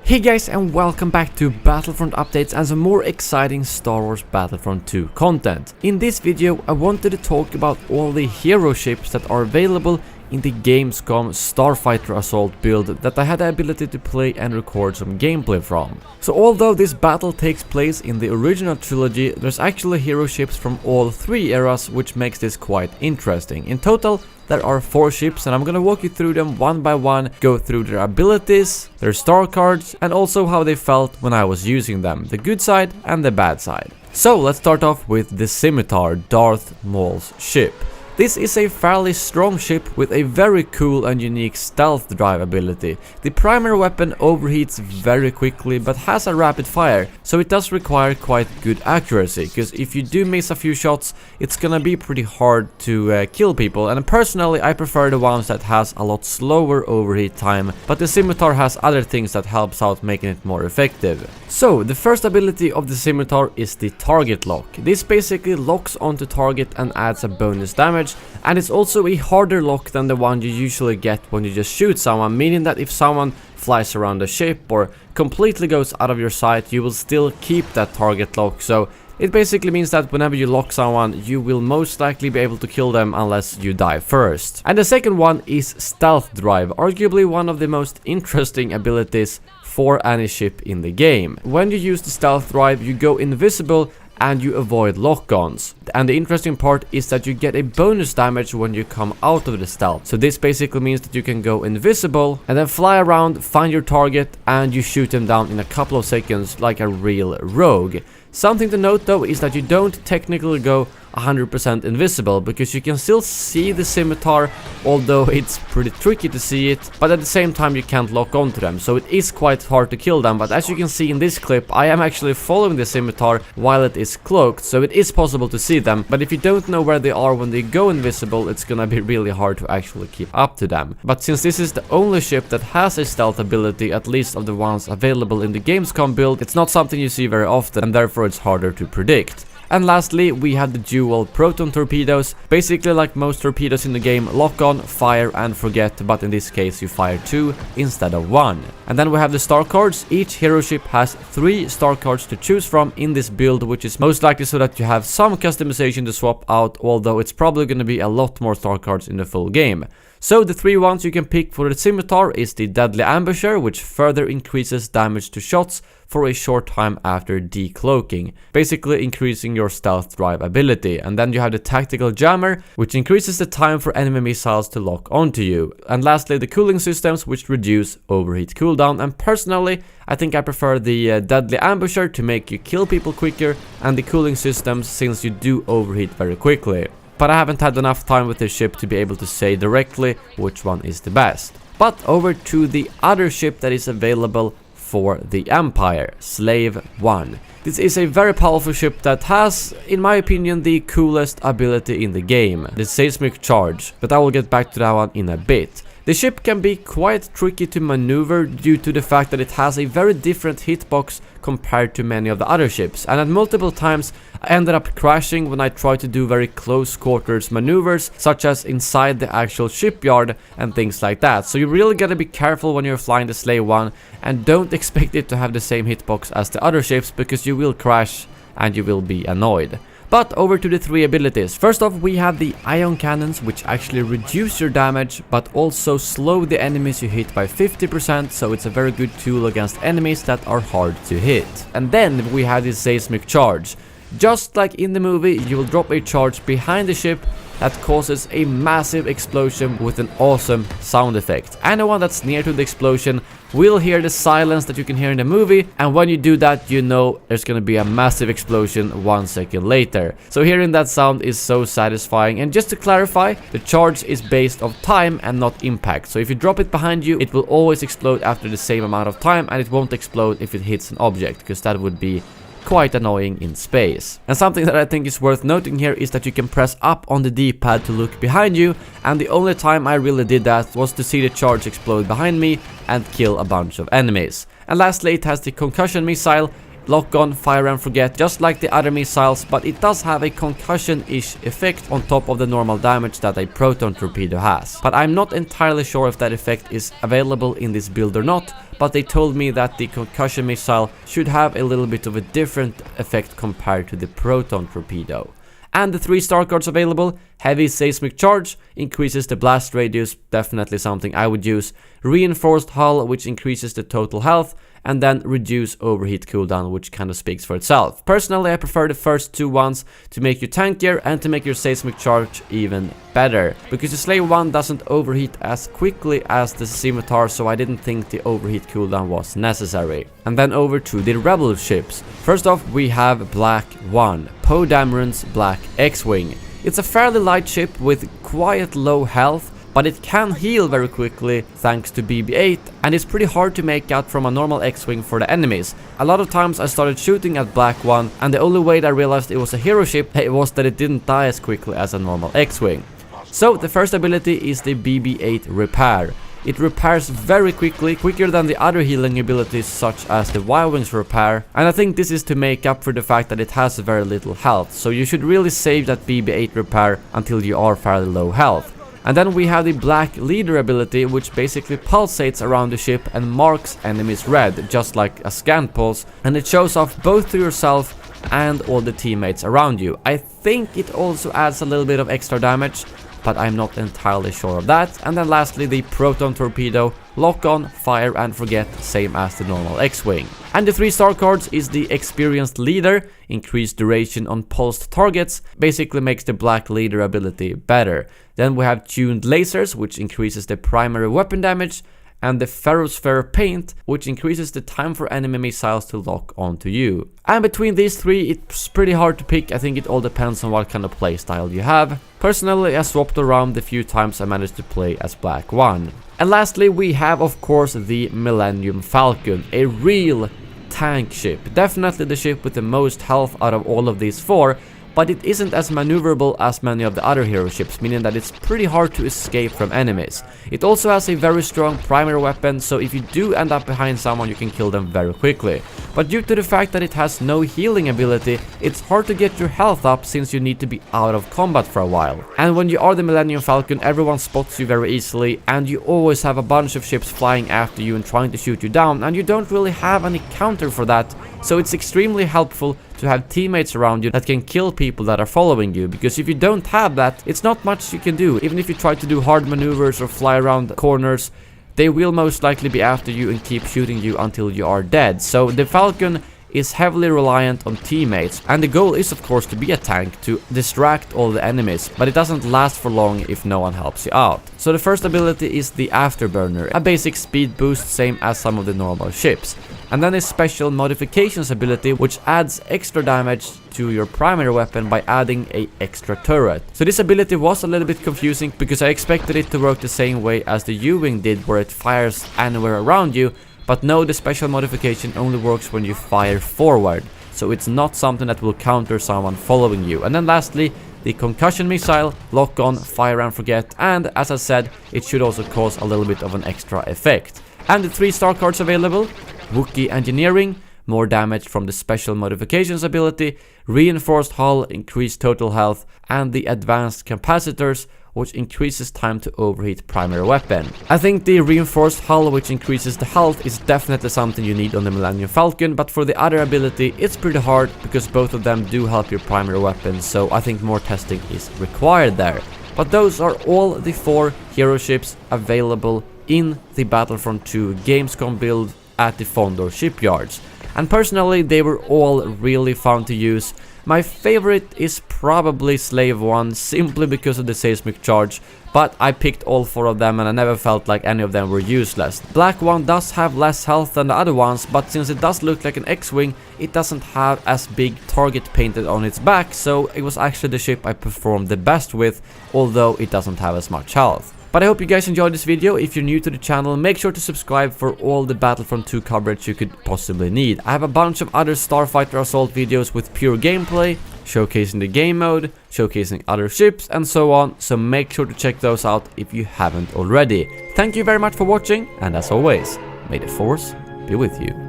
Hey guys, and welcome back to Battlefront updates and some more exciting Star Wars Battlefront 2 content. In this video I wanted to talk about all the hero ships that are available in the Gamescom Starfighter Assault Build that I had the ability to play and record some gameplay from. So although this battle takes place in the original trilogy, there's actually hero ships from all three eras, which makes this quite interesting. In total there are 4 ships, and I'm gonna walk you through them one by one, go through their abilities, their star cards, and also how they felt when I was using them, the good side and the bad side. So let's start off with the Scimitar, Darth Maul's ship. This is a fairly strong ship with a very cool and unique stealth drive ability. The primary weapon overheats very quickly but has a rapid fire, so it does require quite good accuracy, because if you do miss a few shots it's gonna be pretty hard to kill people, and personally I prefer the ones that has a lot slower overheat time, but the Scimitar has other things that helps out making it more effective. So the first ability of the Scimitar is the target lock. This basically locks onto target and adds a bonus damage, and it's also a harder lock than the one you usually get when you just shoot someone, meaning that if someone flies around the ship or completely goes out of your sight, you will still keep that target lock. So it basically means that whenever you lock someone, you will most likely be able to kill them unless you die first. And the second one is Stealth Drive, arguably one of the most interesting abilities for any ship in the game. When you use the Stealth Drive, you go invisible and you avoid lock-ons. And the interesting part is that you get a bonus damage when you come out of the stealth. So this basically means that you can go invisible and then fly around, find your target, and you shoot them down in a couple of seconds like a real rogue. Something to note though is that you don't technically go 100% invisible, because you can still see the Scimitar, although it's pretty tricky to see it, but at the same time you can't lock onto them, so it is quite hard to kill them. But as you can see in this clip, I am actually following the Scimitar while it is cloaked, so it is possible to see them, but if you don't know where they are when they go invisible, it's gonna be really hard to actually keep up to them. But since this is the only ship that has a stealth ability, at least of the ones available in the Gamescom build, it's not something you see very often, and therefore it's harder to predict. And lastly, we have the dual proton torpedoes. Basically, like most torpedoes in the game, lock on, fire and forget, but in this case you fire 2 instead of 1. And then we have the star cards. Each hero ship has 3 star cards to choose from in this build, which is most likely so that you have some customization to swap out, although it's probably going to be a lot more star cards in the full game. So the 3 ones you can pick for the Scimitar is the Deadly Ambusher, which further increases damage to shots for a short time after decloaking, basically increasing your stealth drive ability. And then you have the Tactical Jammer, which increases the time for enemy missiles to lock onto you. And lastly, the cooling systems, which reduce overheat cooldown. And personally, I think I prefer the Deadly Ambusher to make you kill people quicker, and the cooling systems since you do overheat very quickly. But I haven't had enough time with this ship to be able to say directly which one is the best. But over to the other ship that is available for the Empire, Slave 1. This is a very powerful ship that has, in my opinion, the coolest ability in the game, the Seismic Charge, but I will get back to that one in a bit. The ship can be quite tricky to maneuver due to the fact that it has a very different hitbox compared to many of the other ships, and at multiple times I ended up crashing when I tried to do very close quarters maneuvers, such as inside the actual shipyard and things like that. So you really gotta be careful when you're flying the Slave 1, and don't expect it to have the same hitbox as the other ships, because you will crash and you will be annoyed. But over to the 3 abilities. First off, we have the ion cannons, which actually reduce your damage but also slow the enemies you hit by 50%, so it's a very good tool against enemies that are hard to hit. And then we have the Seismic Charge. Just like in the movie, you will drop a charge behind the ship that causes a massive explosion with an awesome sound effect. Anyone that's near to the explosion will hear the silence that you can hear in the movie, and when you do that, you know there's gonna be a massive explosion 1 second later. So hearing that sound is so satisfying. And just to clarify, the charge is based on time and not impact. So if you drop it behind you, it will always explode after the same amount of time, and it won't explode if it hits an object, because that would be quite annoying in space. And something that I think is worth noting here is that you can press up on the D-pad to look behind you, and the only time I really did that was to see the charge explode behind me and kill a bunch of enemies. And lastly, it has the concussion missile. lock on, fire and forget, just like the other missiles, but it does have a concussion-ish effect on top of the normal damage that a proton torpedo has. But I'm not entirely sure if that effect is available in this build or not, but they told me that the concussion missile should have a little bit of a different effect compared to the proton torpedo. And the 3 star cards available: Heavy Seismic Charge, increases the blast radius, definitely something I would use. Reinforced Hull, which increases the total health. And then Reduce Overheat Cooldown, which kind of speaks for itself. Personally, I prefer the first 2 ones to make you tankier and to make your Seismic Charge even better. Because the Slave 1 doesn't overheat as quickly as the Scimitar, so I didn't think the overheat cooldown was necessary. And then over to the Rebel ships. First off, we have Black 1, Poe Dameron's Black X-Wing. It's a fairly light ship with quite low health, but it can heal very quickly thanks to BB-8, and it's pretty hard to make out from a normal X-Wing for the enemies. A lot of times I started shooting at Black 1, and the only way that I realized it was a hero ship was that it didn't die as quickly as a normal X-Wing. So the first ability is the BB-8 Repair. It repairs very quickly, quicker than the other healing abilities such as the Y-Wings Repair, and I think this is to make up for the fact that it has very little health, so you should really save that BB-8 Repair until you are fairly low health. And then we have the Black Leader ability, which basically pulsates around the ship and marks enemies red, just like a scan pulse, and it shows off both to yourself and all the teammates around you. I think it also adds a little bit of extra damage, but I'm not entirely sure of that. And then lastly, the Proton Torpedo, lock on, fire and forget, same as the normal X-Wing. And the 3 star cards is the Experienced Leader, increased duration on pulsed targets, basically makes the Black Leader ability better. Then we have Tuned Lasers, which increases the primary weapon damage, and the Ferrosphere Paint, which increases the time for enemy missiles to lock onto you. And between these 3, it's pretty hard to pick. I think it all depends on what kind of playstyle you have. Personally, I swapped around the few times I managed to play as Black 1. And lastly, we have of course the Millennium Falcon, a real tank ship. Definitely the ship with the most health out of all of these 4, but it isn't as maneuverable as many of the other hero ships, meaning that it's pretty hard to escape from enemies. It also has a very strong primary weapon, so if you do end up behind someone, you can kill them very quickly. But due to the fact that it has no healing ability, it's hard to get your health up since you need to be out of combat for a while. And when you are the Millennium Falcon, everyone spots you very easily, and you always have a bunch of ships flying after you and trying to shoot you down, and you don't really have any counter for that, so it's extremely helpful to have teammates around you that can kill people that are following you, because if you don't have that, it's not much you can do. Even if you try to do hard maneuvers or fly around corners, they will most likely be after you and keep shooting you until you are dead. So the Falcon is heavily reliant on teammates, and the goal is of course to be a tank to distract all the enemies, but it doesn't last for long if no one helps you out. So the first ability is the Afterburner, a basic speed boost same as some of the normal ships. And then a special modifications ability which adds extra damage to your primary weapon by adding a extra turret. So this ability was a little bit confusing because I expected it to work the same way as the U-Wing did, where it fires anywhere around you, but no, the special modification only works when you fire forward, so it's not something that will counter someone following you. And then lastly, the concussion missile, lock on, fire and forget, and as I said, it should also cause a little bit of an extra effect. And the 3 star cards available: Wookiee Engineering, more damage from the special modifications ability, Reinforced Hull, increased total health, and the Advanced Capacitors, which increases time to overheat primary weapon. I think the Reinforced Hull, which increases the health, is definitely something you need on the Millennium Falcon, but for the other ability, it's pretty hard because both of them do help your primary weapon, so I think more testing is required there. But those are all the 4 hero ships available in the Battlefront 2 Gamescom build at the Fondor shipyards. And personally, they were all really fun to use. My favorite is probably Slave 1, simply because of the seismic charge, but I picked all 4 of them and I never felt like any of them were useless. Black 1 does have less health than the other ones, but since it does look like an X-Wing, it doesn't have as big target painted on its back, so it was actually the ship I performed the best with, although it doesn't have as much health. But I hope you guys enjoyed this video. If you're new to the channel, make sure to subscribe for all the Battlefront 2 coverage you could possibly need. I have a bunch of other Starfighter Assault videos with pure gameplay, showcasing the game mode, showcasing other ships and so on, so make sure to check those out if you haven't already. Thank you very much for watching, and as always, may the Force be with you.